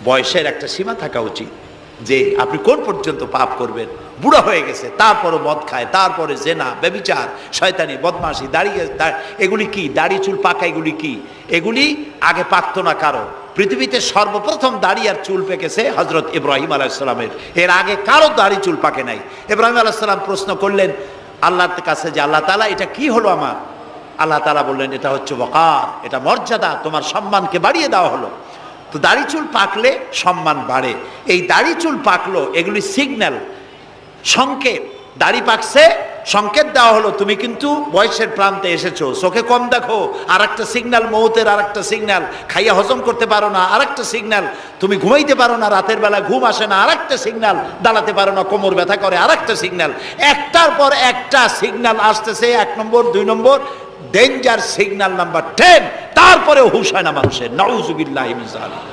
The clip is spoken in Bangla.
বয়সের একটা সীমা থাকা উচিত, যে আপনি কোন পর্যন্ত পাপ করবেন। বুড়া হয়ে গেছে, তারপরও মদ খায়, তারপরে জেনা, ব্যভিচার, শয়তানি, বদমাশি, এগুলি কি? দাড়ি চুল পাকা এগুলি কি? এগুলি আগে পাকতো না কারো। পৃথিবীতে সর্বপ্রথম দাড়ি আর চুল পেকেছে হজরত ইব্রাহিম আলাইহিস সালামের। এর আগে কারো দাড়ি চুল পাকে নাই। ইব্রাহিম আলাইহিস সালাম প্রশ্ন করলেন আল্লাহর কাছে যে আল্লাহ তাআলা এটা কি হলো আমার? আল্লাহ তাআলা বললেন এটা হচ্ছে ওয়াকার, এটা মর্যাদা, তোমার সম্মানকে বাড়িয়ে দেওয়া হলো। তো দাড়ি চুল পাকলে সম্মান বাড়ে। এই দাড়ি চুল পাকলো, এগুলি সিগন্যাল, সংকেত। দাড়ি পাকছে, সংকেত দেওয়া হলো তুমি কিন্তু বয়সের প্রান্তে এসেছো। চোখে কম দেখো, আর একটা সিগন্যাল, মৌতের আর একটা সিগন্যাল। খাইয়া হজম করতে পারো না, আর একটা সিগন্যাল। তুমি ঘুমাইতে পারো না, রাতের বেলা ঘুম আসে না, আর একটা সিগন্যাল। দাঁড়াতে পারো না, কোমর ব্যথা করে, আর একটা সিগন্যাল। একটার পর একটা সিগন্যাল আসতেছে, 1 নম্বর, 2 নম্বর, ডেঞ্জার সিগন্যাল নাম্বার 10। তারপরে হুশ হয় না মানুষের। নাউযুবিল্লাহি মিন যালিক।